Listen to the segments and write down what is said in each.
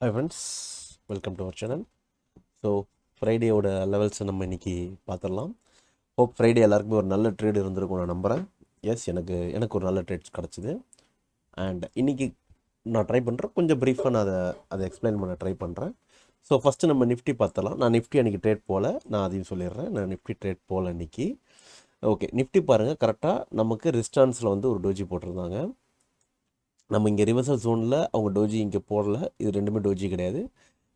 Hi friends, welcome to our channel. So ஃப்ரைடேயோட லெவல்ஸை நம்ம இன்றைக்கி பார்த்துடலாம். ஹோப் ஃப்ரைடே எல்லாருக்குமே ஒரு நல்ல ட்ரேட் இருந்திருக்கும் நான் நம்புகிறேன். எஸ், எனக்கு ஒரு நல்ல ட்ரேட்ஸ் கிடச்சிது. அண்ட் இன்றைக்கி நான் ட்ரை பண்ணுறேன், கொஞ்சம் ப்ரீஃபாக நான் அதை எக்ஸ்பிளைன் பண்ண ட்ரை பண்ணுறேன். ஸோ ஃபஸ்ட்டு நம்ம நிஃப்டி பார்த்தலாம். நான் நிஃப்டி அன்றைக்கி ட்ரேட் போகல, நான் அதையும் சொல்லிடுறேன். நான் நிஃப்டி ட்ரேட் போகல இன்றைக்கி. ஓகே, நிஃப்டி பாருங்கள், கரெக்டாக நமக்கு ரிஸ்டான்ஸில் வந்து ஒரு டோஜி போட்டிருந்தாங்க. நம்ம இங்கே ரிவர்சல் ஜோனில் அவங்க டோஜி இங்கே போடல, இது ரெண்டுமே டோஜி கிடையாது.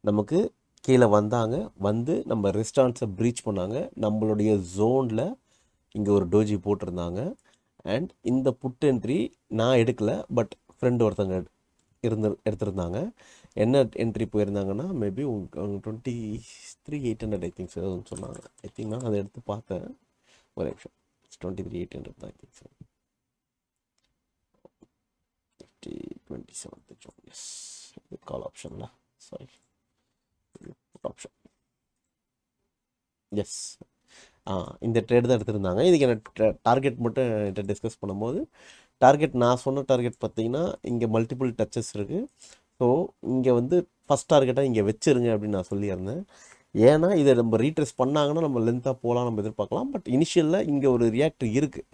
நமக்கு கீழே வந்தாங்க, வந்து நம்ம ரெஸ்டாரண்ட்ஸை ப்ரீச் பண்ணாங்க. நம்மளுடைய ஜோனில் இங்கே ஒரு டோஜி போட்டிருந்தாங்க. அண்ட் இந்த புட் என்ட்ரி நான் எடுக்கலை, பட் ஃப்ரெண்டு ஒருத்தங்க எடுத்திருந்தாங்க. என்ன என்ட்ரி போயிருந்தாங்கன்னா, மேபி அவங்க 23,800 ஐ திங்க் சார் சொன்னாங்க. ஐ திங்க் நான் அதை எடுத்து பார்த்தேன். ஒரு நிமிஷம், 23,800 தான் I think sir. 27th June, yes. கால் ஆப்ஷன்ல, சாரி, புட் ஆப்ஷன், எஸ். இந்த ட்ரேட் தான் எடுத்திருந்தாங்க. இதுக்கு என்ன டார்கெட் மட்டும் டிஸ்கஸ் பண்ணும்போது, டார்கெட் நான் சொன்ன டார்கெட் பார்த்தீங்கன்னா இங்கே மல்டிபிள் டச்சஸ் இருக்குது. ஸோ இங்கே வந்து ஃபஸ்ட் டார்கெட்டாக இங்கே வச்சுருங்க அப்படின்னு நான் சொல்லியிருந்தேன். ஏன்னா இதை நம்ம ரீட்ரெஸ் பண்ணாங்கன்னா நம்ம லென்த்தாக போகலாம், நம்ம எதிர்பார்க்கலாம். பட் இனிஷியலில் இங்கே ஒரு ரியாக்ட் இருக்குது.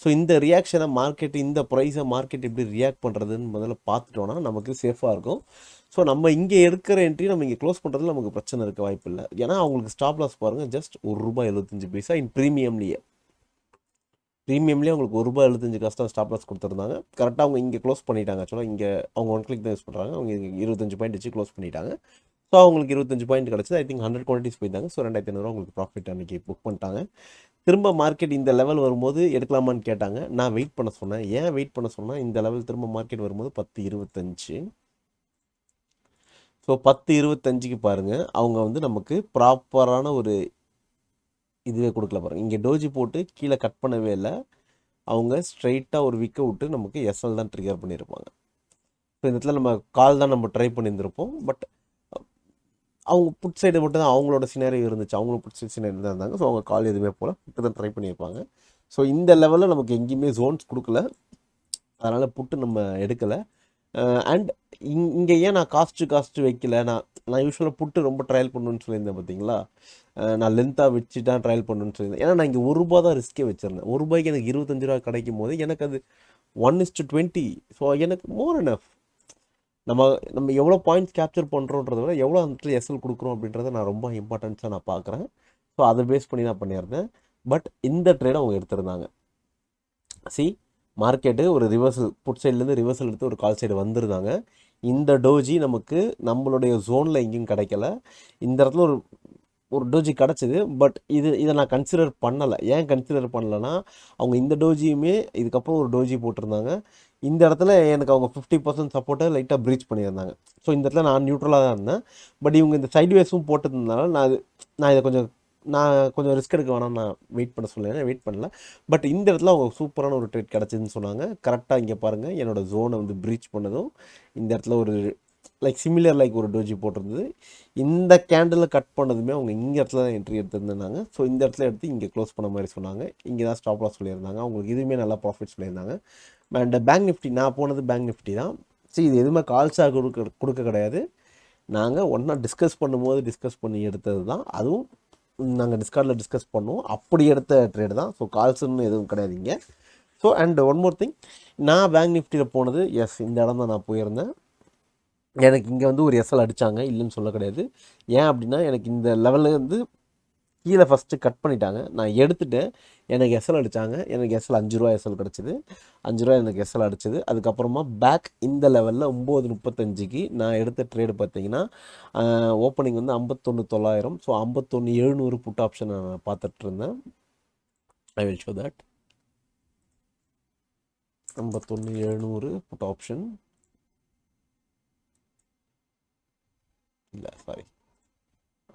ஸோ இந்த ரியாக்ஷனை இந்த ப்ரைஸை மார்க்கெட் எப்படி ரியாக்ட் பண்ணுறதுன்னு முதல்ல பார்த்துட்டோன்னா நமக்கு சேஃபாக இருக்கும். ஸோ நம்ம இங்கே எடுக்கிற என்ட்ரி நம்ம இங்கே க்ளோஸ் பண்ணுறதுல நமக்கு பிரச்சனை இருக்க வாய்ப்பு இல்லை. ஏன்னா அவங்களுக்கு ஸ்டாப் லாஸ் பாருங்கள், ஜஸ்ட் ₹1.75 இன் ப்ரீமியம்லேயே அவங்களுக்கு ₹1.75 ஸ்டாப் லாஸ் கொடுத்துருந்தாங்க. கரெக்டாக அவங்க இங்கே க்ளோஸ் பண்ணிட்டாங்க. ஆக்சுவலாக இங்கே அவங்க 1 கிளிக் தான் யூஸ் பண்ணுறாங்க. அவங்க 25 பாயிண்ட் வச்சு க்ளோஸ் பண்ணிட்டாங்க. ஸோ அவங்களுக்கு 25 பாயிண்ட் கிடச்சிது. ஐ திங்க் 100 குவான்டிட்டிஸ் போயிருந்தாங்க. ஸோ 2,500 உங்களுக்கு ப்ராஃபிட் அன்றைக்கி புக் பண்ணிட்டாங்க. திரும்ப மார்க்கெட் இந்த லெவல் வரும்போது எடுக்கலாமான்னு கேட்டாங்க. நான் வெயிட் பண்ண சொன்னேன். ஏன் வெயிட் பண்ண சொன்னால், இந்த லெவல் திரும்ப மார்க்கெட் வரும்போது 10.25. ஸோ 10.25க்கு பாருங்கள், அவங்க வந்து நமக்கு ப்ராப்பரான ஒரு இதுவே கொடுக்கல பாருங்கள். இங்கே டோஜி போட்டு கீழே கட் பண்ணவே இல்லை. அவங்க ஸ்ட்ரைட்டாக ஒரு விக்கை விட்டு நமக்கு எஸ்எல் தான் ட்ரிகர் பண்ணியிருப்பாங்க. ஸோ இந்த இடத்துல நம்ம கால் தான் நம்ம ட்ரை பண்ணியிருந்திருப்போம். பட் அவங்க புட் சைடு மட்டும் தான் அவங்களோட சினாரியோ இருந்துச்சு. அவங்களும் புட் சைடு சினாரியோ தான் இருந்தாங்க. ஸோ அவங்க கால் எதுவுமே போல் புட்டு தான் ட்ரை பண்ணியிருப்பாங்க. ஸோ இந்த லெவலில் நமக்கு எங்கேயுமே ஜோன்ஸ் கொடுக்கல, அதனால் புட்டு நம்ம எடுக்கலை. அண்ட் இங்கே ஏன் நான் காஸ்ட்டு வைக்கல, நான் யூஸ்வலாக புட்டு ரொம்ப ட்ரையல் பண்ணணுன்னு சொல்லியிருந்தேன் பார்த்தீங்களா. நான் லென்த்தாக வச்சு தான் ட்ரையல் பண்ணணுன்னு சொல்லியிருந்தேன். ஏன்னா நான் இங்கே ₹1 தான் ரிஸ்க்கே வச்சுருந்தேன். ₹1 எனக்கு ₹25 கிடைக்கும் போது எனக்கு அது 1:20. ஸோ எனக்கு மோர் எனஃப். நம்ம எவ்வளோ பாயிண்ட்ஸ் கேப்சர் பண்ணுறோன்றத விட எவ்வளோ அந்த இடத்துல எஸ்எல் கொடுக்குறோம் அப்படின்றத நான் ரொம்ப இம்பார்ட்டன்ஸாக நான் பார்க்குறேன். ஸோ அதை பேஸ் பண்ணி தான் பண்ணியிருந்தேன். பட் இந்த ட்ரேடை அவங்க எடுத்திருந்தாங்க. மார்க்கெட்டு ஒரு ரிவர்சல், புட் சைட்லேருந்து ரிவர்சல் எடுத்து ஒரு கால் சைடு வந்துருந்தாங்க. இந்த டோஜி நமக்கு நம்மளுடைய ஜோனில் எங்கேயும் கிடைக்கல. இந்த இடத்துல ஒரு டோஜி கிடச்சிது. பட் இதை நான் கன்சிடர் பண்ணலை. ஏன் கன்சிடர் பண்ணலைன்னா, அவங்க இந்த டோஜியுமே இதுக்கப்புறம் ஒரு டோஜி போட்டிருந்தாங்க. இந்த இடத்துல எனக்கு அவங்க 50% சப்போர்ட்டை லைட்டாக ப்ரீச் பண்ணியிருந்தாங்க. ஸோ இந்த இடத்துல நான் நியூட்ரலாக தான் இருந்தேன். பட் இவங்க இந்த சைட்வேஸும் போட்டதுனால நான் இதை கொஞ்சம் ரிஸ்க் எடுக்க வேணாம், நான் வெயிட் பண்ண சொல்லுவேன். வெயிட் பண்ணல. பட் இந்த இடத்துல அவங்க சூப்பரான ஒரு ட்ரேட் கிடச்சிதுன்னு சொன்னாங்க. கரெக்டாக இங்கே பாருங்கள், என்னோடய ஜோனை வந்து ப்ரீச் பண்ணதும் இந்த இடத்துல ஒரு சிமிலர் ஒரு டோஜி போட்டிருந்தது. இந்த கேண்டில் கட் பண்ணதுமே அவங்க இங்கே இடத்துல தான் என்ட்ரி எடுத்திருந்தாங்க. ஸோ இந்த இடத்துல எடுத்து இங்கே க்ளோஸ் பண்ண மாதிரி சொன்னாங்க. இங்கே தான் ஸ்டாப் லாஸ் சொல்லியிருந்தாங்க. அவங்களுக்கு இதுவுமே நல்லா ப்ராஃபிட் சொல்லியிருந்தாங்க. அண்ட் பேங்க் நிஃப்டி, நான் போனது பேங்க் நிஃப்டி தான். இது எதுவுமே கால்ஸாக கொடுக்க கிடையாது. நாங்கள் ஒன்றா டிஸ்கஸ் பண்ணி எடுத்தது தான். அதுவும் நாங்கள் டிஸ்கார்டில் டிஸ்கஸ் பண்ணுவோம், அப்படி எடுத்த ட்ரேடு தான். ஸோ கால்ஸ்ன்னு எதுவும் கிடையாதுங்க. So and one more thing, நான் பேங்க் நிஃப்டியில் போனது, எஸ், இந்த இடம் தான் நான் போயிருந்தேன். எனக்கு இங்கே வந்து ஒரு எஸ்எல் அடித்தாங்க, இல்லைன்னு சொல்ல கிடையாது. ஏன் அப்படின்னா, எனக்கு இந்த லெவலில் வந்து கீழே ஃபஸ்ட்டு கட் பண்ணிட்டாங்க, நான் எடுத்துட்டேன். எனக்கு எஸ்எல் அடித்தாங்க. எனக்கு எஸ்எல் ₹5 எஸ்எல் கிடச்சிது. ₹5 எனக்கு எஸ்எல் அடிச்சது. அதுக்கப்புறமா பேக் இந்த லெவலில் 9:35க்கு நான் எடுத்த ட்ரேடு பார்த்தீங்கன்னா, ஓப்பனிங் வந்து 51,900. ஸோ 51,700 புட் ஆப்ஷன் நான் பார்த்துட்டு இருந்தேன். I will show that. 51,700 put option இல்லை, சாரி,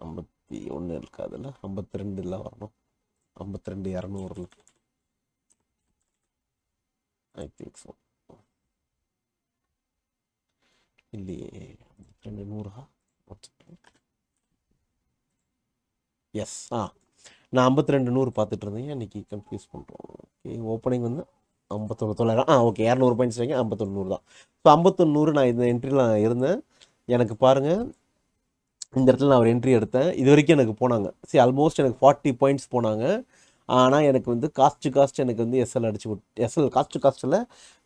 51 இருக்காதுல்ல, 52 வரணும். 52,200 ஐ திங்க் ஸோ. இல்லையே, 52,100. எஸ், நான் 52,100 பார்த்துட்டு இருந்தேன். இன்றைக்கி கன்ஃபியூஸ் பண்ணுறோம். ஓகே, ஓப்பனிங் வந்து 51,900. ஓகே, 200 பாயிண்ட்ஸ் வைங்க, 51,100 தான். ஸோ 51,100 நான் இந்த என்ட்ரியில் நான் இருந்தேன். எனக்கு பாருங்கள், இந்த இடத்துல நான் ஒரு என்ட்ரி எடுத்தேன். இது வரைக்கும் எனக்கு போனாங்க. சரி, ஆல்மோஸ்ட் எனக்கு 40 பாயிண்ட்ஸ் போனாங்க. ஆனால் எனக்கு வந்து காஸ்ட் எனக்கு வந்து எஸ்எல் அடிச்சு எஸ்எல் காஸ்ட்டில்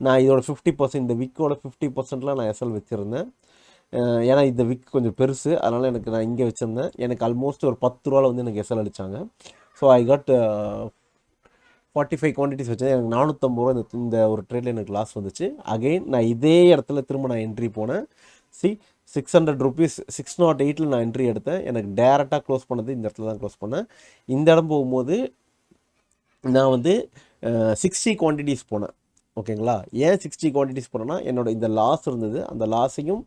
நான் இதோட 50%, இந்த விக்கோட 50%லாம் நான் எஸ்எல் வச்சுருந்தேன். ஏன்னா இந்த விக் கொஞ்சம் பெருசு, அதனால் எனக்கு நான் இங்கே வச்சுருந்தேன். எனக்கு ஆல்மோஸ்ட் ஒரு 10 ரூபாவில் வந்து எனக்கு எஸ்எல் அடித்தாங்க. ஸோ ஐ காட் 45 குவான்டிட்டிஸ் வச்சேன். எனக்கு 450 ரூபா இந்த ஒரு ட்ரேடில் எனக்கு லாஸ் வந்துச்சு. அகெயின் நான் இதே இடத்துல திரும்ப நான் என்ட்ரி போனேன். 600 ருபீஸ் 608 நான் என்ட்ரி எடுத்தேன். எனக்கு டேரெக்டாக க்ளோஸ் பண்ணது இந்த இடத்துல தான் க்ளோஸ் பண்ணேன். இந்த இடம் போகும்போது நான் வந்து 60 குவான்டிட்டிஸ் போனேன். ஓகேங்களா? ஏன் 60 குவான்டிட்டிஸ் போனேன்னா, என்னோட இந்த லாஸ் இருந்தது, அந்த லாஸையும்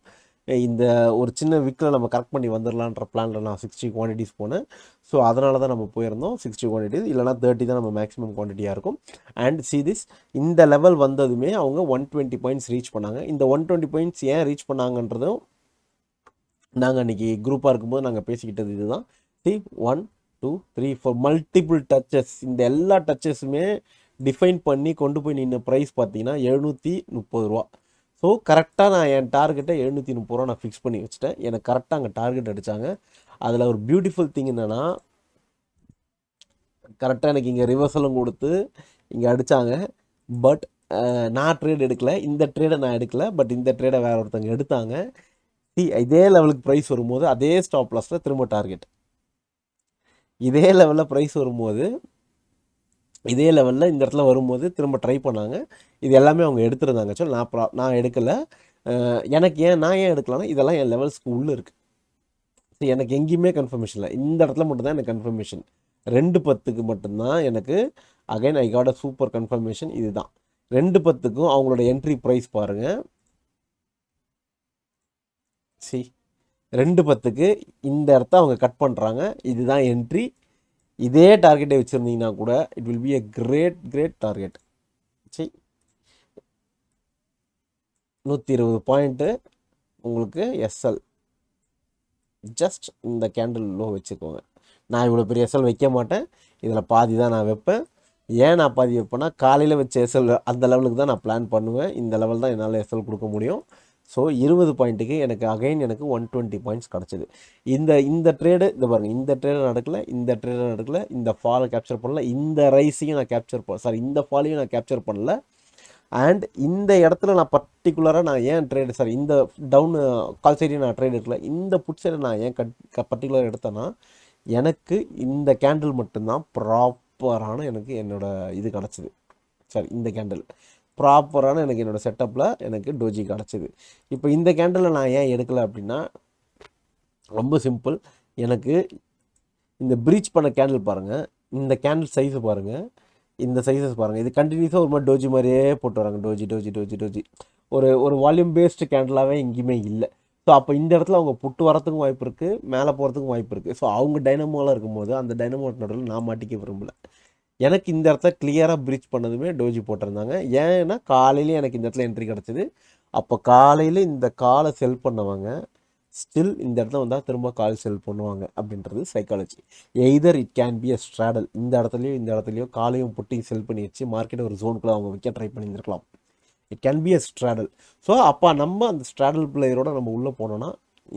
இந்த ஒரு சின்ன விக்கில் நம்ம கரெக்ட் பண்ணி வந்துடலான்ற பிளானில் நான் 60 குவான்டிட்டிஸ் போனேன். ஸோ அதனால தான் நம்ம போயிருந்தோம் 60 குவான்டிட்டிஸ், இல்லைனா 30 தான் நம்ம மேக்ஸிமம் குவான்டிட்டியாக இருக்கும். அண்ட் சி திஸ், இந்த லெவல் வந்ததுமே அவங்க 120 பாயிண்ட்ஸ் ரீச் பண்ணாங்க. இந்த 120 பாயிண்ட்ஸ் ஏன் ரீச் பண்ணாங்கன்றதும் நாங்கள் அன்றைக்கி குரூப்பாக இருக்கும்போது நாங்கள் பேசிக்கிட்டது இதுதான். 1 2 3 4 மல்டிபிள் டச்சஸ், இந்த எல்லா டச்சஸுமே டிஃபைன் பண்ணி கொண்டு போய் நின்ன ப்ரைஸ் பார்த்தீங்கன்னா 730 ரூபா. ஸோ கரெக்டாக நான் என் டார்கெட்டை 730 ரூபா நான் ஃபிக்ஸ் பண்ணி வச்சுட்டேன். எனக்கு கரெக்டாக அங்கே டார்கெட் அடித்தாங்க. அதில் ஒரு பியூட்டிஃபுல் திங் என்னென்னா, கரெக்டாக எனக்கு இங்கே ரிவர்சலும் கொடுத்து இங்கே அடித்தாங்க. பட் நான் ட்ரேட் எடுக்கலை, இந்த ட்ரேடை நான் எடுக்கலை. பட் இந்த ட்ரேடை வேறு ஒருத்தவங்க எடுத்தாங்க. இதே லெவலுக்கு ப்ரைஸ் வரும்போது அதே ஸ்டாப் லாஸில் திரும்ப டார்கெட், இதே லெவலில் ப்ரைஸ் வரும்போது இதே லெவலில் இந்த இடத்துல வரும்போது திரும்ப ட்ரை பண்ணாங்க. இது எல்லாமே அவங்க எடுத்துருந்தாங்க. ஸோ நான் எடுக்கலை. எனக்கு நான் ஏன் எடுக்கலான்னா, இதெல்லாம் என் லெவல்ஸ்க்கு உள்ளே இருக்குது. ஸோ எனக்கு எங்கேயுமே கன்ஃபர்மேஷன் இல்லை. இந்த இடத்துல மட்டும்தான் எனக்கு கன்ஃபர்மேஷன். 2:10க்கு மட்டும்தான் எனக்கு again I got a super confirmation. இதுதான் 2:10க்கும் அவங்களோட என்ட்ரி ப்ரைஸ் பாருங்கள். 2:10க்கு இந்த இடத்த அவங்க கட் பண்ணுறாங்க. இதுதான் என்ட்ரி. இதே டார்கெட்டை வச்சுருந்தீங்கன்னா கூட it will be a great target. 120 point உங்களுக்கு எஸ்எல். ஜஸ்ட் இந்த கேண்டில் லோ வச்சுக்கோங்க. நான் இவ்வளோ பெரிய எஸ்எல் வைக்க மாட்டேன், இதில் பாதி தான் நான் வைப்பேன். ஏன் நான் பாதி வைப்பேன்னா, காலையில் வச்ச எஸ்எல் அந்த லெவலுக்கு தான் நான் பிளான் பண்ணுவேன். இந்த லெவல் தான் என்னால் எஸ்எல் கொடுக்க முடியும். ஸோ 20 பாயிண்ட்டுக்கு எனக்கு அகைன் எனக்கு 120 பாயிண்ட்ஸ் கிடச்சிது. இந்த ட்ரேடு இந்த பாருங்கள், இந்த ட்ரேடு நடக்கலை, இந்த ட்ரேடு நடக்கலை, இந்த ஃபாலை கேப்சர் பண்ணல, இந்த ரைஸையும் நான் இந்த ஃபாலையும் நான் கேப்சர் பண்ணல. அண்ட் இந்த இடத்துல நான் பர்டிகுலராக நான் ஏன் ட்ரேடு இந்த டவுன் கால் சைடையும் நான் ட்ரேட் எடுக்கல, இந்த புட் சைடை நான் ஏன் பர்டிகுலராக எடுத்தேன்னா, எனக்கு இந்த கேண்டில் மட்டும்தான் ப்ராப்பரான எனக்கு என்னோடய இது கிடச்சிது. இந்த கேண்டில் ப்ராப்பரான எனக்கு என்னோடய செட்டப்பில் எனக்கு டோஜி கிடச்சிது. இப்போ இந்த கேண்டில் நான் ஏன் எடுக்கலை அப்படின்னா, ரொம்ப சிம்பிள். எனக்கு இந்த ப்ரீச் பண்ண கேண்டில் பாருங்கள், இந்த கேண்டில் சைஸு பாருங்கள், இந்த சைஸஸ் பாருங்கள். இது கண்டினியூஸாக ஒரு மாதிரி டோஜி மாதிரியே போட்டு வராங்க. டோஜி ஒரு வால்யூம் பேஸ்டு கேண்டிலாகவே எங்கேயுமே இல்லை. ஸோ அப்போ இந்த இடத்துல அவங்க புட்டு வரத்துக்கும் வாய்ப்பு இருக்குது, மேலே போகிறதுக்கும் வாய்ப்பு இருக்குது. ஸோ அவங்க டைனமோலாம் இருக்கும்போது அந்த டைனமோ நடுவில் நான் மாட்டிக்க விரும்பலை. எனக்கு இந்த இடத்துல கிளியராக ப்ரீச் பண்ணதுமே டோஜி போட்டிருந்தாங்க. ஏன்னா காலையிலே எனக்கு இந்த இடத்துல என்ட்ரி கிடச்சிது. அப்போ காலையில் இந்த காலை செல் பண்ணவங்க ஸ்டில் இந்த இடத்துல வந்தால் திரும்ப கால் செல் பண்ணுவாங்க அப்படின்றது psychology. Either it can be a ஸ்ட்ராடல். இந்த இடத்துலையோ காலையும் புட்டிங் செல் பண்ணி வச்சு மார்க்கெட் ஒரு ஜோனுக்குள்ளே அவங்க வைக்க ட்ரை பண்ணியிருக்கலாம். It can be a ஸ்ட்ராடல். So அப்போ நம்ம அந்த ஸ்ட்ராடல் பிளேயரோட நம்ம உள்ளே போனோன்னா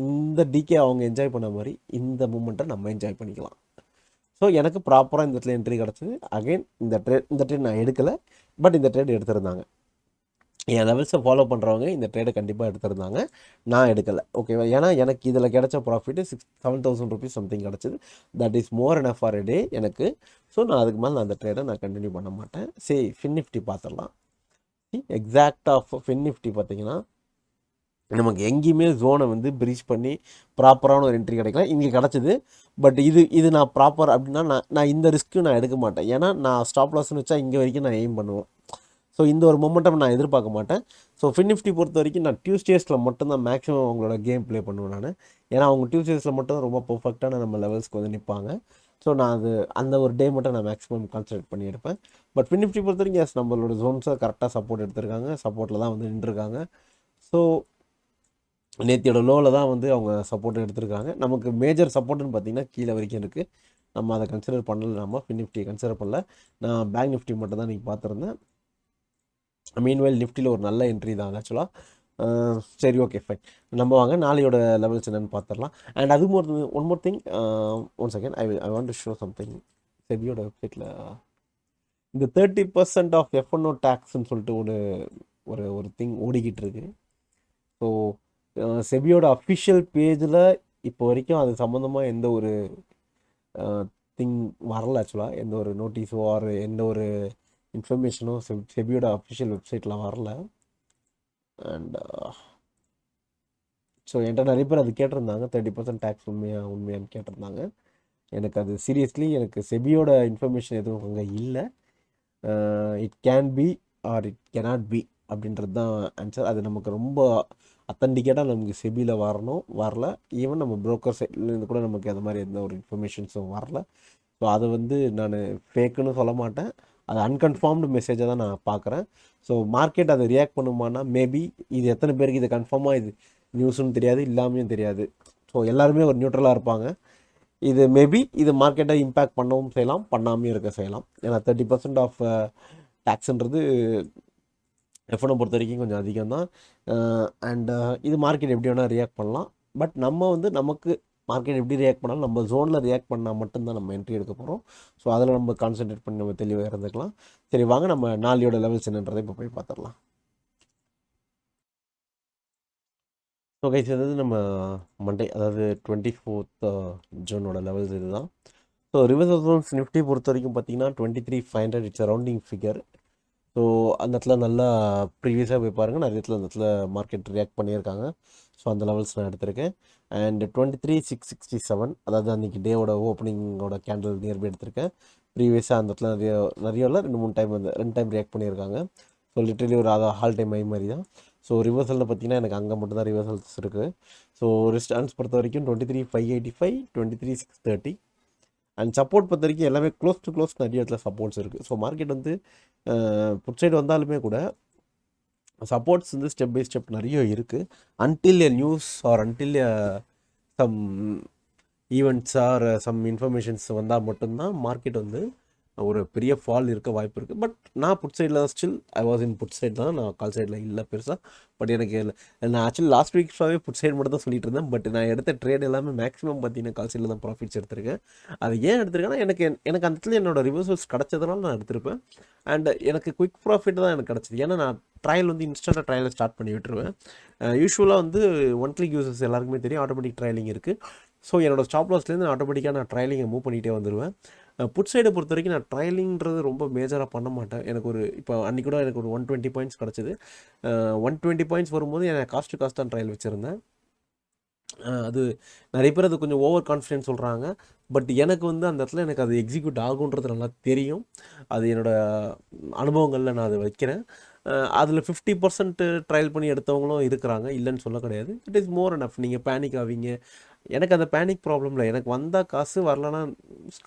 இந்த டிகே அவங்க என்ஜாய் பண்ண மாதிரி இந்த மூமெண்ட்டை நம்ம என்ஜாய் பண்ணிக்கலாம். ஸோ எனக்கு ப்ராப்பராக இந்த இடத்துல என்ட்ரி கிடச்சிது. அகெயின் இந்த ட்ரேட் நான் எடுக்கலை, பட் இந்த ட்ரேட் எடுத்திருந்தாங்க. என் லெவல்ஸை ஃபாலோ பண்ணுறவங்க இந்த ட்ரேடை கண்டிப்பாக எடுத்திருந்தாங்க. நான் எடுக்கலை. ஓகேவா? ஏன்னா எனக்கு இதில் கிடைச்ச ப்ராஃபிட்டு 7,000 ருபீஸ் சம்திங் கிடச்சிது. That is more enough for a day எனக்கு. ஸோ நான் அதுக்கு மேலே அந்த ட்ரேடை நான் கண்டினியூ பண்ண மாட்டேன். ஃபின் நிஃப்டி பார்த்துடலாம். எக்ஸாக்டாக ஃபின் நிஃப்டி பார்த்தீங்கன்னா நமக்கு எங்கேயுமே ஜோனை வந்து ப்ரீச் பண்ணி ப்ராப்பரான ஒரு என்ட்ரி கிடைக்கல. இங்கே கிடச்சிது. பட் இது நான் ப்ராப்பர் அப்படின்னா நான் இந்த ரிஸ்க்கு நான் எடுக்க மாட்டேன். ஏன்னா நான் ஸ்டாப் லாஸ்ன்னு வச்சா இங்கே வரைக்கும் நான் எய்ம் பண்ணுவேன். ஸோ இந்த ஒரு மொமெண்டம் நான் எதிர்பார்க்க மாட்டேன். ஸோ ஃபின் நிஃப்டி பொறுத்த வரைக்கும் நான் டியூஸ்டேஸில் மட்டும்தான் மேக்ஸிமம் அவங்களோட கேம் ப்ளே பண்ணுவேன் நான். ஏன்னா அவங்க டியூஸ்டேஸில் மட்டும் தான் ரொம்ப பர்ஃபெக்டான நம்ம லெவல்ஸ்க்கு வந்து நிற்பாங்க. ஸோ நான் அந்த ஒரு டே மட்டும் நான் மேக்ஸிமம் கான்சன்ட்ரேட் பண்ணி எடுப்பேன். பட் ஃபின் நிஃப்டி பொறுத்த வரைக்கும் எஸ், நம்மளோட ஜோன்ஸை கரெக்டாக சப்போர்ட் எடுத்திருக்காங்க, சப்போர்ட்டில் தான் வந்து நின்றுருக்காங்க. ஸோ நேத்தியோட லோவில் தான் வந்து அவங்க சப்போர்ட் எடுத்திருக்காங்க. நமக்கு மேஜர் சப்போர்ட்டுன்னு பார்த்தீங்கன்னா கீழே வரைக்கும் இருக்குது. நம்ம அதை கன்சிடர் பண்ணல, நம்ம ஃபின் நிஃப்டியை கன்சிடர் பண்ணல. நான் பேங்க் நிஃப்டி மட்டும் தான் நீங்கள் பார்த்துருந்தேன். மீன்வைல் நிஃப்டியில் ஒரு நல்ல என்ட்ரி தான் ஆக்சுவலாக. சரி, ஓகே, ஃபைன். நம்ம வாங்க நாளையோட லெவல்ஸ் என்னன்னு பார்த்துடலாம். அண்ட் அது one more thing. One second, I want to show something. செபியோட வெப்சைட்டில் இந்த 30% ஆஃப் F1O டேக்ஸ்ன்னு சொல்லிட்டு ஒரு ஒரு ஒரு திங் ஓடிக்கிட்டு இருக்கு. ஸோ செபியோட அஃபிஷியல் பேஜில் இப்போ வரைக்கும் அது சம்மந்தமாக எந்த ஒரு திங் வரல. ஆக்சுவலாக எந்த ஒரு நோட்டீஸோ ஆர் எந்த ஒரு இன்ஃபர்மேஷனோ செபியோட அஃபிஷியல் வெப்சைட்டில் வரல. அண்ட் ஸோ என்கிட்ட நிறைய பேர் அது கேட்டிருந்தாங்க, 30% டேக்ஸ் உண்மையான்னு கேட்டிருந்தாங்க. எனக்கு அது சீரியஸ்லி எனக்கு செபியோட இன்ஃபர்மேஷன் எதுவும் அங்கே இல்லை. It can be R it cannot be அப்படின்றது தான் ஆன்சர். அது நமக்கு ரொம்ப அத்தன்டிகேட்டாக நமக்கு செபியில் வரல. ஈவன் நம்ம ப்ரோக்கர் சைட்லேருந்து கூட நமக்கு அந்த மாதிரி எந்த ஒரு இன்ஃபர்மேஷன்ஸும் வரல. ஸோ அதை வந்து நான் ஃபேக்குன்னு சொல்ல மாட்டேன், அது அன்கன்ஃபார்ம்டு மெசேஜை தான் நான் பார்க்குறேன். ஸோ மார்க்கெட் அதை ரியாக்ட் பண்ணுமானா மேபி. இது எத்தனை பேருக்கு இது கன்ஃபார்மாக இது நியூஸுன்னு தெரியாது, இல்லாமையும் தெரியாது. ஸோ எல்லாருமே ஒரு நியூட்ரலாக இருப்பாங்க. இது மேபி இது மார்க்கெட்டை இம்பேக்ட் பண்ணவும் செய்யலாம், பண்ணாமையும் இருக்க செய்யலாம். ஏன்னா 30% ஆஃப் டேக்ஸுன்றது F1 பொறுத்த வரைக்கும் கொஞ்சம் அதிகம் தான். அண்ட் இது மார்க்கெட் எப்படி வேணால் ரியாக்ட் பண்ணலாம். பட் நம்ம வந்து நமக்கு மார்க்கெட் எப்படி ரியாக்ட் பண்ணாலும் நம்ம ஜோனில் ரியாக்ட் பண்ணால் மட்டும்தான் நம்ம என்ட்ரி எடுக்க போகிறோம். ஸோ அதில் நம்ம கான்சென்ட்ரேட் பண்ணி நம்ம தெளிவாக இருந்துக்கலாம். சரி, வாங்க நம்ம நாளையோட லெவல்ஸ் என்னன்றதை இப்போ போய் பார்த்துடலாம். ஸோ கைஸ், இது நம்ம மண்டே, அதாவது 24th ஜூனோட லெவல்ஸ் இது தான். ஸோ ரிவர்சல் ஜோன்ஸ் நிஃப்டி பொறுத்த வரைக்கும் பார்த்தீங்கன்னா 23,500 இட்ஸ் ரவுண்டிங் ஃபிகர். ஸோ அந்த இடத்துல நல்லா ப்ரீவியஸாக போய் பாருங்கள், நிறைய இடத்துல அந்த இடத்துல மார்க்கெட் ரியாக்ட் பண்ணியிருக்காங்க. ஸோ அந்த லெவல்ஸ் நான் எடுத்திருக்கேன். அண்ட் 23,667, அதாவது அன்றைக்கி டேவோட ஓப்பனிங்கோட கேண்டில் நியர்பை எடுத்திருக்கேன். ப்ரீவியஸாக அந்த இடத்துல நிறைய இல்லை, 2-3 டைம் வந்து 2 டைம் ரியாக்ட் பண்ணியிருக்காங்க. ஸோ லிட்டரலி ஒரு ஹால் டைம் ஐ மாதிரி தான். ஸோ ரிவர்சலில் பார்த்தீங்கன்னா எனக்கு அங்கே மட்டும் தான் ரிவர்சல்ஸ் இருக்குது. ஸோ ரெஸ்டான்ஸ் பொறுத்த வரைக்கும் 23,585, 23,630. அண்ட் சப்போர்ட் பொறுத்த வரைக்கும் எல்லாமே க்ளோஸ் டு க்ளோஸ் நிறைய இடத்துல சப்போர்ட்ஸ் இருக்குது. ஸோ மார்க்கெட் வந்து புட் சைடு வந்தாலுமே கூட சப்போர்ட்ஸ் வந்து ஸ்டெப் பை ஸ்டெப் நிறைய இருக்குது. Until a news or until some events or some informations வந்தால் மட்டும்தான் மார்க்கெட் வந்து ஒரு பெரிய ஃபால் இருக்க வாய்ப்பு இருக்குது. பட் நான் புட் சைடில் தான், still I was in put side தான், நான் கால் சைடில் இல்லை பெருசாக. பட் எனக்கு நான் ஆக்சுவலி லாஸ்ட் வீக்ஸாகவே புட் சைடு மட்டும் தான் சொல்லிட்டு இருந்தேன். பட் நான் எடுத்த ட்ரேட் எல்லாமே மேக்ஸிமம் பார்த்தீங்கன்னா கால் சைடில் தான் ப்ராஃபிட்ஸ் எடுத்திருக்கேன். அது ஏன் எடுத்திருக்கேன்னா எனக்கு அந்த இடத்துல என்னோட ரிவர்சல்ஸ் கிடச்சதுனால நான் எடுத்திருப்பேன். அண்ட் எனக்கு குயிக் ப்ராஃபிட் தான் எனக்கு கிடச்சிது. ஏன்னா நான் ட்ரையல் வந்து இன்ஸ்டண்ட்டாக ட்ரையலை ஸ்டார்ட் பண்ணி விட்டுருவேன். யூஸ்வலாக வந்து ஒன் கிளிக் யூசர்ஸ் எல்லாருக்குமே தெரியும், ஆட்டோமேட்டிக் ட்ரையலிங் இருக்குது. ஸோ என்னோடய ஸ்டாப் லாஸ்லேருந்து நான் ஆட்டோமேட்டிக்காக நான் ட்ரையலிங்கை மூவ் பண்ணிகிட்டே வந்துடுவேன். புட் சைடை பொறுத்த வரைக்கும் நான் ட்ரையலிங்கிறது ரொம்ப மேஜராக பண்ண மாட்டேன். எனக்கு ஒரு இப்போ அன்றைக்கி கூட எனக்கு ஒரு 120 பாயிண்ட்ஸ் கிடச்சிது. 120 பாயிண்ட்ஸ் வரும்போது எனக்கு காஸ்ட் தான் ட்ரையல் வச்சுருந்தேன். அது நிறைய பேர் அது கொஞ்சம் ஓவர் கான்ஃபிடென்ஸ் சொல்கிறாங்க. பட் எனக்கு வந்து அந்த இடத்துல எனக்கு அது எக்ஸிக்யூட் ஆகுன்றது நல்லா தெரியும். அது என்னோடய அனுபவங்களில் நான் அதை வைக்கிறேன். அதில் 50% ட்ரையல் பண்ணி எடுத்தவங்களும் இருக்கிறாங்க, இல்லைன்னு சொல்ல கிடையாது. இட் இஸ் மோர் அண்ட் நீங்கள் பேனிக் ஆவீங்க. எனக்கு அந்த பேனிக் ப்ராப்ளம் இல்லை. எனக்கு வந்தால் காசு, வரலன்னா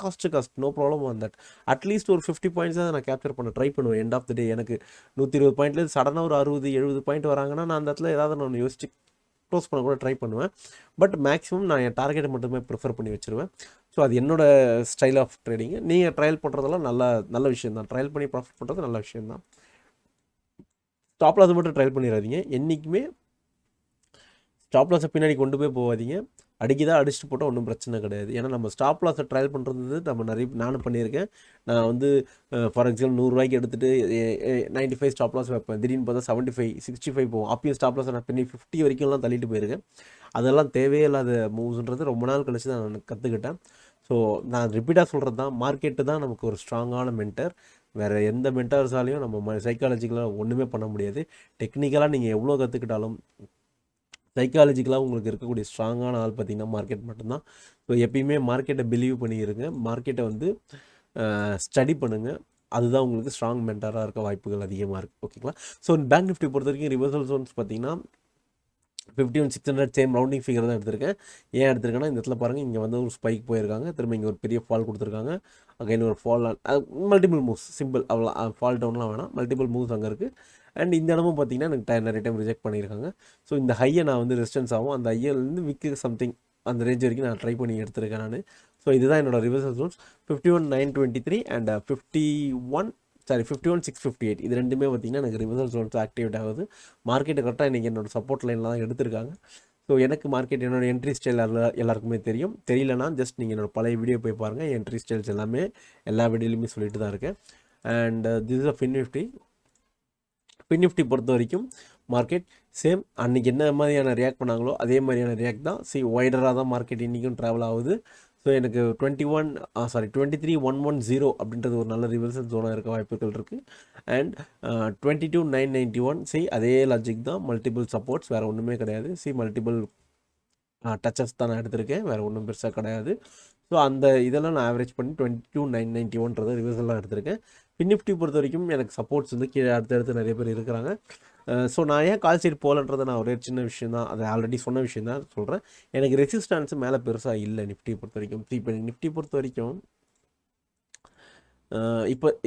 cost no problem on that. At least ஒரு 50 பாயிண்ட்ஸ் தான் நான் கேப்சர் பண்ண ட்ரை பண்ணுவேன் எண்ட் ஆஃப் த டே. எனக்கு 120 பாயிண்ட்லேருந்து சடனாக ஒரு 60-70 பாயிண்ட் வராங்கன்னா நான் அந்த இடத்துல ஏதாவது நான் யோசிச்சு க்ளோஸ் பண்ண கூட ட்ரை பண்ணுவேன். பட் மேக்ஸிமம் நான் என் டார்கெட்டை மட்டுமே ப்ரிஃபர் பண்ணி வச்சுருவேன். ஸோ அது என்னோடய ஸ்டைல் ஆஃப் ட்ரேடிங்கு. நீங்கள் ட்ரையல் பண்ணுறதெல்லாம் நல்ல விஷயம் தான். ட்ரையல் பண்ணி ப்ராஃபிட் பண்ணுறது நல்ல விஷயம் தான். ஸ்டாப் லாஸ் மட்டும் ட்ரையல் பண்ணிடாதீங்க. என்றைக்குமே ஸ்டாப் லாஸை பின்னாடி கொண்டு போய் போகாதீங்க. அடிச்சுட்டு போட்டால் ஒன்றும் பிரச்சனை கிடையாது. ஏன்னா நம்ம ஸ்டாப் லாஸை ட்ரையல் பண்ணுறது நானும் பண்ணியிருக்கேன். நான் வந்து ஃபார் எக்ஸாம்பிள் 100 ரூபாய்க்கு எடுத்துகிட்டு 95 ஸ்டாப் லாஸ் வைப்பேன். திடீர்னு பார்த்தா 75, 65 போகும். அப்பயும் ஸ்டாப் லாஸை நான் பண்ணி 50 வரைக்கும்லாம் தள்ளிட்டு போயிருக்கேன். அதெல்லாம் தேவையே இல்லாத மூவ்ஸ்ன்றது ரொம்ப நாள் கழிச்சு தான் நான் கற்றுக்கிட்டேன். ஸோ நான் ரிப்பீட்டாக சொல்கிறது தான், மார்க்கெட்டு தான் நமக்கு ஒரு ஸ்ட்ராங்கான மென்டர். வேறு எந்த மென்டர்ஸாலையும் நம்ம சைக்காலஜிக்கலாக ஒன்றுமே பண்ண முடியாது. டெக்னிக்கலாக நீங்கள் எவ்வளோ கற்றுக்கிட்டாலும் சைக்காலஜிக்கலாக உங்களுக்கு இருக்கக்கூடிய ஸ்ட்ராங்கான ஆள் பார்த்திங்கன்னா மார்க்கெட் மட்டும்தான். ஸோ எப்பயுமே மார்க்கெட்டை பிலீவ் பண்ணியிருங்க. மார்க்கெட்டை வந்து ஸ்டடி பண்ணுங்கள். அதுதான் உங்களுக்கு ஸ்ட்ராங் மென்டராக இருக்க வாய்ப்புகள் அதிகமாக இருக்குது. ஓகேங்களா? ஸோ பேங்க் நிஃப்டி பொறுத்த வரைக்கும் ரிவர்சல் ஜோன்ஸ் பார்த்திங்கன்னா 51,600 சேம் ரவுண்டிங் ஃபிகர் தான் எடுத்திருக்கேன். ஏன் எடுத்திருக்கேன்னா இந்த இடத்துல பாருங்கள், இங்கே வந்து ஒரு ஸ்பைக் போயிருக்காங்க, திரும்ப இங்கே ஒரு பெரிய ஃபால் கொடுத்துருக்காங்க, அகைன் ஒரு ஃபால், மல்டிபிள் மூவ்ஸ், சிம்பிள் அவ்வளோ, ஃபால் டவுன்லாம் வேணாம், மல்டிபிள் மூவ்ஸ் அங்கே இருக்குது. அண்ட் இந்த இடமும் பார்த்தீங்கன்னா எனக்கு நிறைய டைம் ரிஜெக்ட் பண்ணியிருக்காங்க. ஸோ இந்த ஹையை நான் வந்து ரெசிஸ்டன்ஸ் ஆகும், அந்த ஹையிலேருந்து விக்கு சம்திங் அந்த ரேஞ்ச் வரைக்கும் நான் ட்ரை பண்ணி எடுத்திருக்கேன் நான். ஸோ இதுதான் என்னோட ரிவர்சல் ஜோன்ஸ் 51,923 அண்ட் 51,600. சாரி 51,658 இது ரெண்டுமே பார்த்தீங்கன்னா எனக்கு ரிவர்சல் ஜோன்ஸ் ஆக்டிவேட் ஆகுது. மார்க்கெட்டு கரெக்டாக இன்றைக்கி என்னோட சப்போர்ட் லைன்லாம் எடுத்திருக்காங்க. ஸோ எனக்கு மார்க்கெட் என்னோட என்ட்ரி ஸ்டைல் எல்லாருக்குமே தெரியும். தெரியலனா ஜஸ்ட் நீங்கள் என்னோட பழைய வீடியோ போய் பாருங்கள். என்ட்ரி ஸ்டைல்ஸ் எல்லாமே எல்லா வீடியோலையுமே சொல்லிட்டு தான் இருக்கேன். And this is a FinNifty பொறுத்த வரைக்கும் மார்க்கெட் சேம் அன்றைக்கி என்ன மாதிரியான ரியாக்ட் பண்ணாங்களோ அதே மாதிரியான ரியாக்ட் தான். வைடராக தான் மார்க்கெட் இன்றைக்கும் ட்ராவல் ஆகுது. ஸோ எனக்கு 23,110 அப்படின்றது ஒரு நல்ல ரிவர்சல் ஜோனாக இருக்க வாய்ப்புகள் இருக்குது. அண்ட் 22,991 அதே லாஜிக் தான். மல்டிபிள் சப்போர்ட்ஸ், வேறு ஒன்றுமே கிடையாது. மல்டிபிள் டச்சஸ் தான் நான் எடுத்திருக்கேன், வேறு ஒன்றும் பெருசாக கிடையாது. ஸோ அந்த இதெல்லாம் நான் ஆவரேஜ் பண்ணி 22,991 ரிவர்சல்லாம் எடுத்திருக்கேன். FinNifty பொறுத்த வரைக்கும் எனக்கு சப்போர்ட்ஸ் வந்து கீழே அடுத்தடுத்து நிறைய பேர் இருக்கிறாங்க. ஸோ நான் ஏன் கால் சைடு போகலன்றதை நான் ஒரே சின்ன விஷயம் தான், அதை ஆல்ரெடி சொன்ன விஷயம் தான் சொல்கிறேன். எனக்கு ரெசிஸ்டன்ஸ் மேலே பெருசாக இல்லை நிஃப்டியை பொறுத்த வரைக்கும். இப்போ நிஃப்டி பொறுத்த வரைக்கும்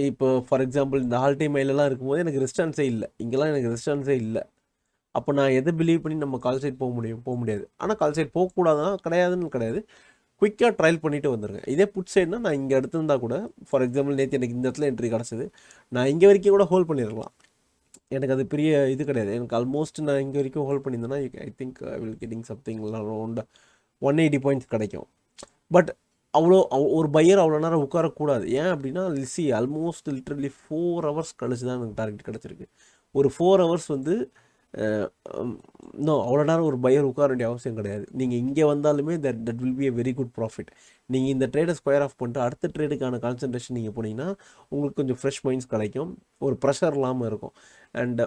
இப்போ ஃபார் எக்ஸாம்பிள் இந்த ஆல் டைம் மைலெலாம் இருக்கும்போது எனக்கு ரெசிஸ்டன்ஸே இல்லை, இங்கெல்லாம் எனக்கு ரெசிஸ்டன்ஸே இல்லை. அப்போ நான் எதை பிலீவ் பண்ணி நம்ம கால் சைட் போக முடியாது. ஆனால் கால் சைட் போகக்கூடாதுன்னா கிடையாதுன்னு கிடையாது, குயிக்காக ட்ரையல் பண்ணிவிட்டு வந்துடுங்க. இதே புட் சைட்னா நான் இங்கே எடுத்திருந்தா கூட, ஃபார் எக்ஸாம்பிள் நேற்று எனக்கு இந்த இடத்துல என்ட்ரி கிடச்சிது, நான் இங்கே வரைக்கும் கூட ஹோல்ட் பண்ணியிருக்கலாம். எனக்கு அது பெரிய இது கிடையாது. எனக்கு ஆல்மோஸ்ட் நான் இங்கே வரைக்கும் ஹோல்ட் பண்ணியிருந்தேன்னா I think I will getting something around 180 points கிடைக்கும். பட் ஒரு பையர் அவ்வளோ நேரம் உட்காரக்கூடாது. ஏன் அப்படின்னா ஆல்மோஸ்ட் லிட்ரலி 4 ஹவர்ஸ் கழிச்சு தான் எனக்கு டார்கெட் கிடச்சிருக்கு. ஒரு 4 ஹவர்ஸ் வந்து இன்னும் அவ்வளோ நேரம் ஒரு பையர் உட்கார வேண்டிய அவசியம் கிடையாது. நீங்கள் இங்கே வந்தாலுமே that will be a very good profit. நீங்கள் இந்த ட்ரேடை ஸ்கொயர் ஆஃப் பண்ணிட்டு அடுத்த ட்ரேடுக்கான கான்சன்ட்ரேஷன் நீங்கள் போனீங்கன்னா உங்களுக்கு கொஞ்சம் ஃப்ரெஷ் மைண்ட்ஸ் கிடைக்கும், ஒரு ப்ரெஷர் இல்லாமல் இருக்கும். அண்ட்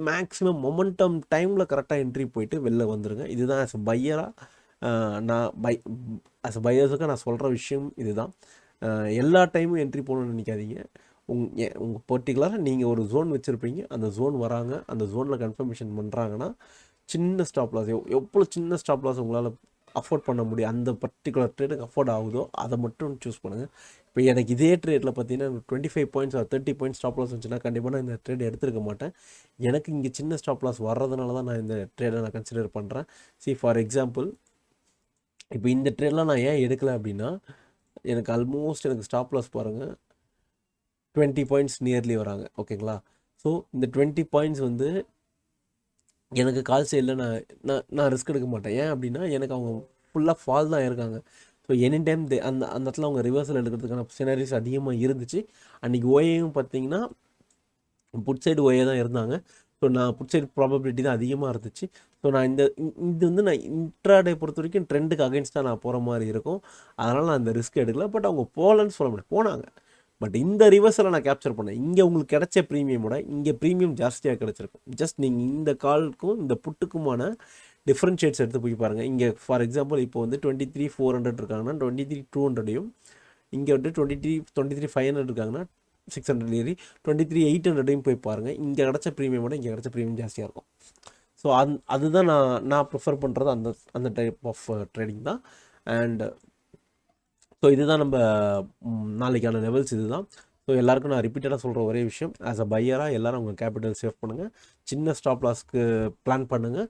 மேக்ஸிமம் மொமெண்டம் டைமில் கரெக்டாக என்ட்ரி போயிட்டு வெளில வந்துடுங்க. இதுதான் ஆஸ் அ பையராக ஆஸ் அ பையர்ஸுக்கு நான் சொல்கிற விஷயம் இதுதான். எல்லா டைமும் என்ட்ரி போகணுன்னு நினைக்காதீங்க. உங்கள் பர்டிகுலராக நீங்கள் ஒரு ஜோன் வச்சுருப்பீங்க, அந்த ஜோன் வராங்க, அந்த ஜோனில் கன்ஃபர்மேஷன் பண்ணுறாங்கன்னா சின்ன ஸ்டாப் லாஸ், எவ்வளோ சின்ன ஸ்டாப் லாஸ் உங்களால் அஃபோர்ட் பண்ண முடியும், அந்த பர்டிகுலர் ட்ரேடுக்கு அஃபோர்ட் ஆகுதோ அதை மட்டும் சூஸ் பண்ணுங்கள். இப்போ எனக்கு இதே ட்ரேடில் பார்த்தீங்கன்னா 25 பாயிண்ட்ஸ் 30 பாயிண்ட்ஸ் ஸ்டாப் லாஸ் வந்துச்சுன்னா கண்டிப்பாக நான் இந்த ட்ரேட் எடுத்துருக்க மாட்டேன். எனக்கு இங்கே சின்ன ஸ்டாப் லாஸ் வர்றதுனால தான் நான் இந்த ட்ரேடை நான் கன்சிடர் பண்ணுறேன். ஃபார் எக்ஸாம்பிள் இப்போ இந்த ட்ரேட்லாம் நான் ஏன் எடுக்கலை அப்படின்னா, எனக்கு ஆல்மோஸ்ட் எனக்கு ஸ்டாப் லாஸ் பாருங்கள் 20 பாயிண்ட்ஸ் நியர்லி வராங்க, ஓகேங்களா. ஸோ இந்த 20 பாயிண்ட்ஸ் வந்து எனக்கு கால் சைடில் நான் ரிஸ்க் எடுக்க மாட்டேன். ஏன் அப்படின்னா எனக்கு அவங்க ஃபுல்லாக ஃபால் தான் இருக்காங்க. ஸோ எனி டைம் அந்த இடத்துல அவங்க ரிவர்சல் எடுக்கிறதுக்கான சினரிஸ் அதிகமாக இருந்துச்சு. அன்றைக்கி ஓஏயும் பார்த்தீங்கன்னா புட் சைடு ஓஏ தான் இருந்தாங்க. ஸோ நான் புட் சைடு ப்ராபபிலிட்டி தான் அதிகமாக இருந்துச்சு. ஸோ நான் இது வந்து நான் இன்ட்ராடே பொறுத்த வரைக்கும் ட்ரெண்டுக்கு அகேன்ஸ்டாக நான் போகிற மாதிரி இருக்கும். அதனால் நான் அந்த ரிஸ்க் எடுக்கல. பட் அவங்க போகலன்னு சொல்ல முடியாது, போனாங்க. பட் இந்த ரிவர்ஸில் நான் கேப்சர் பண்ணேன். இங்கே உங்களுக்கு கிடைச்ச ப்ரீமியமோட இங்கே ப்ரீமியம் ஜாஸ்தியாக கிடச்சிருக்கும். ஜஸ்ட் நீங்கள் இந்த காலுக்கும் இந்த புட்டுக்குமான டிஃப்ரென்ஷியேட்ஸ் எடுத்து போய் பாருங்கள். இங்கே ஃபார் எக்ஸாம்பிள் இப்போ வந்து 23,400 இருக்காங்கன்னா 23,200யும், இங்கே வந்து 23,500 இருக்காங்கன்னா 600 ஏறி 23,800யும் போய் பாருங்கள். இங்கே கிடச்ச ப்ரீமியமோட இங்கே கிடச்ச ப்ரீமியம் ஜாஸ்தியாக இருக்கும். ஸோ அதுதான் நான் ப்ரிஃபர் பண்ணுறது. அந்த டைப் ஆஃப் ட்ரேடிங் தான். அண்ட் ஸோ இதுதான் நம்ம நாளைக்கான லெவல்ஸ் இதுதான். ஸோ எல்லாருக்கும் நான் ரிப்பீட்டடாக சொல்கிற ஒரே விஷயம், ஆஸ் அ பையராக எல்லோரும் உங்கள் கேபிட்டல் சேவ் பண்ணுங்கள், சின்ன ஸ்டாப் லாஸ்க்கு பிளான் பண்ணுங்கள்,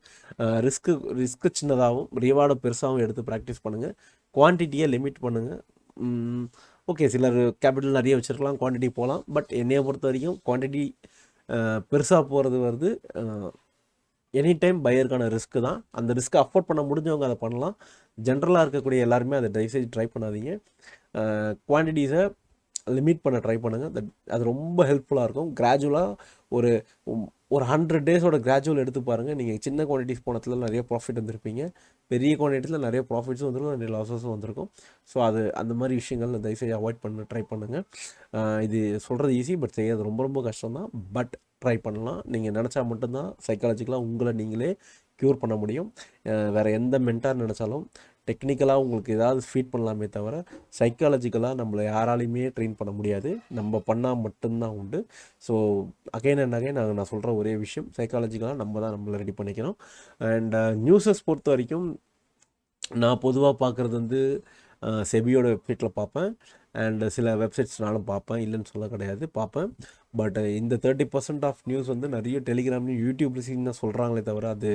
ரிஸ்க்கு சின்னதாகவும் ரிவார்டை பெருசாகவும் எடுத்து ப்ராக்டிஸ் பண்ணுங்கள், குவான்டிட்டியை லிமிட் பண்ணுங்கள். ஓகே, சிலர் கேபிட்டல் நிறைய வச்சுருக்கலாம், குவான்டிட்டி போகலாம். பட் என்னையை பொறுத்த வரைக்கும் குவான்டிட்டி பெருசாக போகிறது வருது எனி டைம் பையருக்கான ரிஸ்க்கு தான். அந்த ரிஸ்க்கை அஃபோர்ட் பண்ண முடிஞ்சவங்க அதை பண்ணலாம். ஜென்ரலாக இருக்கக்கூடிய எல்லாருமே அதை தயவுசெய்து ட்ரை பண்ணாதீங்க. குவான்டிட்டிஸை லிமிட் பண்ண ட்ரை பண்ணுங்கள். அது ரொம்ப ஹெல்ப்ஃபுல்லாக இருக்கும். கிராஜுவலாக ஒரு 100 டேஸோட கிராஜுவல் எடுத்து பாருங்கள். நீங்கள் சின்ன குவான்டிட்டிஸ் போனத்தில் நிறைய ப்ராஃபிட் வந்திருப்பீங்க, பெரிய குவான்டிட்டியில் நிறைய ப்ராஃபிட்ஸும் வந்துருக்கும், நிறைய லாஸஸும் வந்திருக்கும். ஸோ அந்த மாதிரி விஷயங்கள் தயவுசெய்து அவாய்ட் பண்ண ட்ரை பண்ணுங்கள். இது சொல்கிறது ஈஸி, பட் செய்யறது ரொம்ப ரொம்ப கஷ்டம்தான். பட் ட்ரை பண்ணலாம். நீங்கள் நினச்சா மட்டும்தான் சைக்காலஜிக்கலாக உங்களை நீங்களே க்யூர் பண்ண முடியும். வேறு எந்த மென்டார் நினச்சாலும் டெக்னிக்கலாக உங்களுக்கு ஏதாவது ஃபீட் பண்ணலாமே தவிர சைக்காலஜிக்கலாக நம்மளை யாராலையுமே ட்ரெயின் பண்ண முடியாது. நம்ம பண்ணால் மட்டும்தான் உண்டு. ஸோ அகைன் அண்ட் அகைன் நான் சொல்கிற ஒரே விஷயம், சைக்காலஜிக்கலாக நம்ம தான் நம்மளை ரெடி பண்ணிக்கணும். அண்ட் நியூஸஸ் பொறுத்த வரைக்கும் நான் பொதுவாக பார்க்குறது வந்து செபியோட வெப்சைட்டில் பார்ப்பேன். அண்டு சில வெப்சைட்ஸ்னாலும் பார்ப்பேன், இல்லைன்னு சொல்ல கிடையாது, பார்ப்பேன். பட் இந்த 30% ஆஃப் நியூஸ் வந்து நிறைய டெலிகிராம்லையும் யூடியூப்லையும் தான் சொல்கிறாங்களே தவிர அது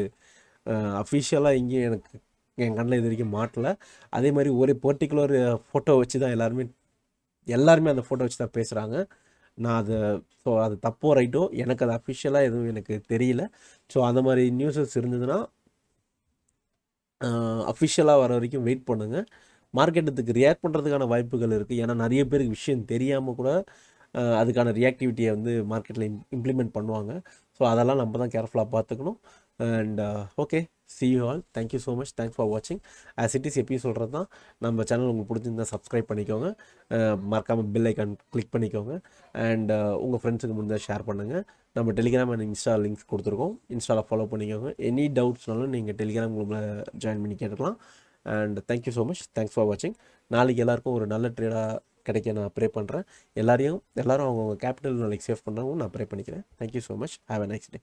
அஃபிஷியலாக எங்கேயும் எனக்கு என் கண்ணில் இது வரைக்கும் மாட்டலை. அதே மாதிரி ஒரு பர்டிகுலர் ஃபோட்டோ வச்சு தான் எல்லாருமே அந்த ஃபோட்டோ வச்சு தான் பேசுகிறாங்க. நான் அதை ஸோ அது தப்போ ரைட்டோ எனக்கு அது அஃபிஷியலாக எதுவும் எனக்கு தெரியல. ஸோ அந்த மாதிரி நியூஸஸ் இருந்ததுன்னா அஃபிஷியலாக வர வரைக்கும் வெயிட் பண்ணுங்கள். மார்க்கெட்டுக்கு ரியாக்ட் பண்ணுறதுக்கான வாய்ப்புகள் இருக்குது. ஏன்னா நிறைய பேருக்கு விஷயம் தெரியாமல் கூட அதுக்கான ரியாக்டிவிட்டியை வந்து மார்க்கெட்டில் இம்ப்ளிமெண்ட் பண்ணுவாங்க. ஸோ அதெல்லாம் நம்ம தான் கேர்ஃபுல்லாக பார்த்துக்கணும். And okay, C you all. Thank you so much. Thanks for வாட்சிங். ஆஸ் இட் இஸ் எப்பயும் சொல்கிறது தான், நம்ம சேனல் உங்களுக்கு பிடிச்சிருந்தா சப்ஸ்கிரைப் பண்ணிக்கோங்க. மறக்காமல் பெல் ஐக்கான் கிளிக் பண்ணிக்கோங்க. அண்ட் உங்கள் ஃப்ரெண்ட்ஸுக்கு முடிஞ்சால் ஷேர் பண்ணுங்கள். நம்ம டெலிகிராம் அண்ட் இன்ஸ்டா லிங்க்ஸ் கொடுத்துருக்கோம். இன்ஸ்டாவில் ஃபாலோ பண்ணிக்கோங்க. எனி டவுட்ஸ்னாலும் நீங்கள் டெலிகிராம் குரூப்பில் ஜாயின் பண்ணி கேட்டுக்கலாம். And thank you so much. Thanks for வாட்சிங். நாளைக்கு எல்லாருக்கும் ஒரு நல்ல ட்ரேடாக கிடைக்க நான் ப்ரே பண்ணுறேன். எல்லாரும் அவங்கவுங்க கேபிட்டல் நாளைக்கு சேவ் பண்ணுறவங்க நான் ப்ரே பண்ணிக்கிறேன். Thank you so much. Have a nice day.